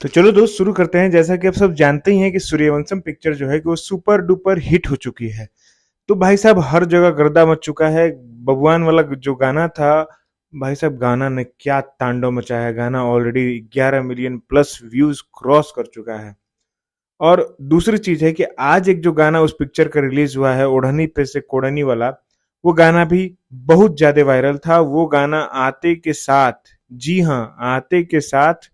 तो चलो दोस्त शुरू करते हैं। जैसा कि आप सब जानते ही हैं कि सूर्यवंशम पिक्चर जो है कि वो सुपर डुपर हिट हो चुकी है। तो भाई साहब हर जगह गर्दा मच चुका है। बबुआन वाला जो गाना था, भाई साहब गाना ने क्या तांडव मचाया है। गाना already 11 million plus views cross कर चुका है। और दूसरी चीज है कि आज एक जो गाना उस पिक्चर का रिलीज हुआ है, ओढ़नी पे से कोड़नी वाला, वो गाना भी बहुत ज्यादा वायरल था। वो गाना आते के साथ, जी हाँ आते के साथ,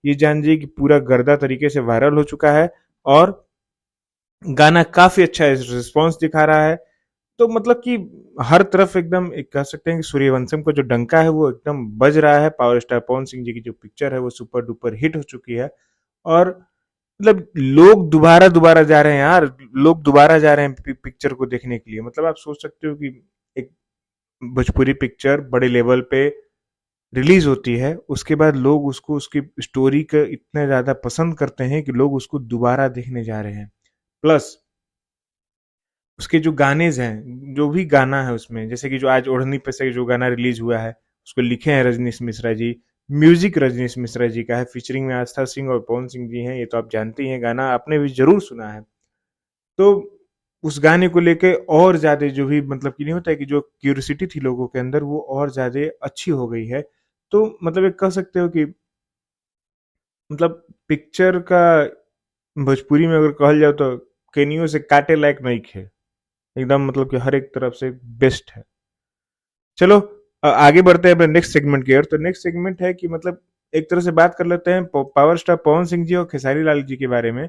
ये जान जाइए कि पूरा गर्दा तरीके से वायरल हो चुका है। और गाना काफी अच्छा रिस्पॉन्स दिखा रहा है। तो मतलब कि हर तरफ एकदम एक कह सकते हैं कि सूर्यवंशम का जो डंका है वो एकदम बज रहा है। पावर स्टार पवन सिंह जी की जो पिक्चर है वो सुपर डुपर हिट हो चुकी है। और मतलब लोग दोबारा दोबारा जा रहे हैं यार। लोग दोबारा जा रहे हैं पिक्चर को देखने के लिए। मतलब आप सोच सकते हो कि एक भोजपुरी पिक्चर बड़े लेवल पे रिलीज होती है, उसके बाद लोग उसको, उसकी स्टोरी का इतना ज्यादा पसंद करते हैं कि लोग उसको दोबारा देखने जा रहे हैं। प्लस उसके जो गाने हैं, जो भी गाना है उसमें, जैसे कि जो आज ओढ़नी पे से जो गाना रिलीज हुआ है, उसको लिखे हैं रजनीश मिश्रा जी। म्यूजिक रजनीश मिश्रा जी का है, फीचरिंग में आस्था सिंह और पवन सिंह जी हैं। ये तो आप जानते ही हैं, गाना आपने भी जरूर सुना है। तो उस गाने को लेके और ज्यादा जो भी मतलब कि नहीं होता है कि जो क्यूरियोसिटी थी लोगों के अंदर, वो और ज्यादा अच्छी हो गई है। तो मतलब एक कह सकते हो कि मतलब पिक्चर का भोजपुरी में अगर कहल जाओ तो केनियो से काटे लायक नहीं खे। एकदम मतलब कि हर एक तरफ से बेस्ट है। चलो आगे बढ़ते हैं अपने नेक्स्ट सेगमेंट की ओर। तो नेक्स्ट सेगमेंट है कि मतलब एक तरह से बात कर लेते हैं पावर स्टार पवन सिंह जी और खेसारी लाल जी के बारे में।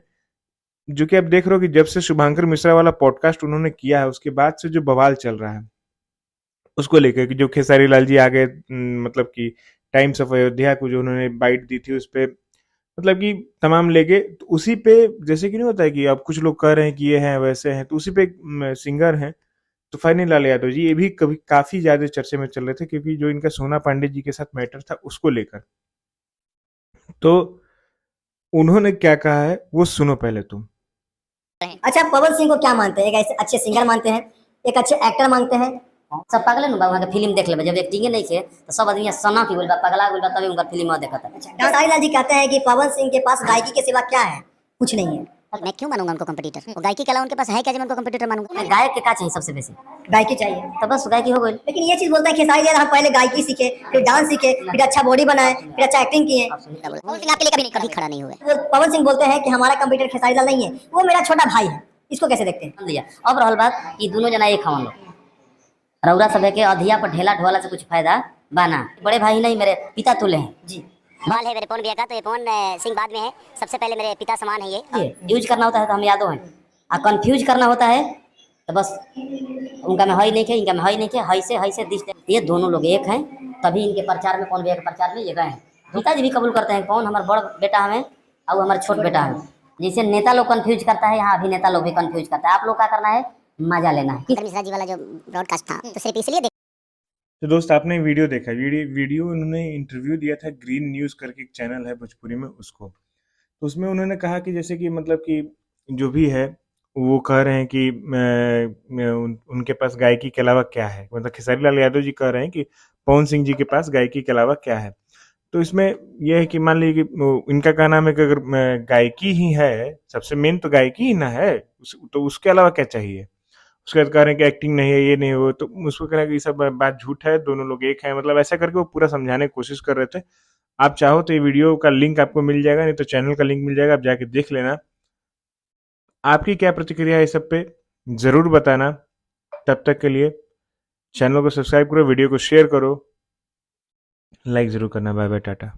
जो कि आप देख रहे हो कि जब से शुभांकर मिश्रा वाला पॉडकास्ट उन्होंने किया है, उसके बाद से जो बवाल चल रहा है उसको लेकर कि जो खेसारी लाल जी आगे मतलब कि टाइम्स ऑफ अयोध्या को जो उन्होंने बाइट दी थी उस पे, मतलब कि तमाम लेके तो उसी पे, जैसे कि नहीं होता है कि अब कुछ लोग कह रहे हैं कि ये हैं वैसे हैं, तो उसी पे सिंगर हैं तूफानी लाल यादव जी, ये भी कभी काफी ज्यादा चर्चे में चल रहे थे क्योंकि जो इनका सोना पांडे जी के साथ मैटर था उसको लेकर। तो उन्होंने क्या कहा है वो सुनो पहले तुम। अच्छा, पवन सिंह को क्या मानते हैं? एक ऐसे अच्छे सिंगर मानते हैं, एक अच्छे एक्टर मानते हैं। सब पागल है ना, वहाँ के फिल्म देख ले, जब एक्टिंग नहीं थे तो सब आदमी सना की बोल पगला बोल तभी उनका फिल्म देखा था। खेसारी लाल जी कहते हैं कि पवन सिंह के पास गायकी के सिवा क्या है? कुछ नहीं है। मैं क्यों मानूंगा उनको कंपटीटर? वो गायकी के अलावा उनके पास है क्या जो मैं उनको कंपटीटर मानूंगा? गायक के क्या चाहिए? सबसे बेसी गायकी चाहिए, तो बस गायकी हो गई। लेकिन ये चीज बोलता है खेसारी लाल, हम पहले गायकी सीखे, फिर डांस सीखे, फिर अच्छा बॉडी बनाए, फिर अच्छा एक्टिंग किए। पवन सिंह आपके लिए कभी खड़ा नहीं हुए। तो पवन सिंह बोलते हैं कि हमारा कंप्यूटर खेसारी लाल नहीं है, वो मेरा छोटा भाई है। इसको कैसे देखते हैं? लिया अब रहल बात कि दोनों जना एक हम लोग रउरा सब के अधिया पर ढेला ढोला से कुछ फायदा बाना। बड़े भाई नहीं, मेरे पिता तुल्य हैं जी। बाल है मेरे पवन भैया का, तो ये पवन सिंह बाद में है, सबसे पहले मेरे पिता समान है ये। यूज करना होता है तो हम यादव हैं, और कंफ्यूज करना होता है तो बस उनका में हई नहीं थे, इनका में हई नहीं थे, हई से दिश। ये दोनों लोग एक हैं, तभी इनके प्रचार में, पवन भैया के प्रचार में ये गए हैं। पिताजी भी कबूल करते हैं कौन हमारा बड़ बेटा हमें और हमारा छोट बेटा हमें। जैसे नेता लोग कंफ्यूज करता है, यहाँ अभिनेता लोग भी कंफ्यूज करता है। आप लोग क्या करना है? मजा लेना है। मिश्रा जी वाला जो ब्रॉडकास्ट था तो सिर्फ इसलिए तो दोस्त आपने वीडियो देखा, वीडियो उन्होंने इंटरव्यू दिया था, ग्रीन न्यूज करके एक चैनल है भोजपुरी में उसको। तो उसमें उन्होंने कहा कि जैसे कि मतलब कि जो भी है वो कह रहे हैं कि उनके पास गायकी के अलावा क्या है। मतलब खेसारी लाल यादव जी कह रहे हैं कि पवन सिंह जी के पास गायकी के अलावा क्या है। तो इसमें यह है कि मान लीजिए कि इनका कहना है कि अगर गायकी ही है, सबसे मेन तो गायकी ही ना है, तो उसके अलावा क्या चाहिए। उसके बाद कह रहे हैं कि एक्टिंग नहीं है, ये नहीं हो, तो उसको कह रहे हैं कि ये सब बात झूठ है, दोनों लोग एक हैं। मतलब ऐसा करके वो पूरा समझाने की कोशिश कर रहे थे। आप चाहो तो ये वीडियो का लिंक आपको मिल जाएगा, नहीं तो चैनल का लिंक मिल जाएगा, आप जाके देख लेना। आपकी क्या प्रतिक्रिया है इस सब पे जरूर बताना। तब तक के लिए चैनल को सब्सक्राइब करो, वीडियो को शेयर करो, लाइक जरूर करना। Bye bye, Tata.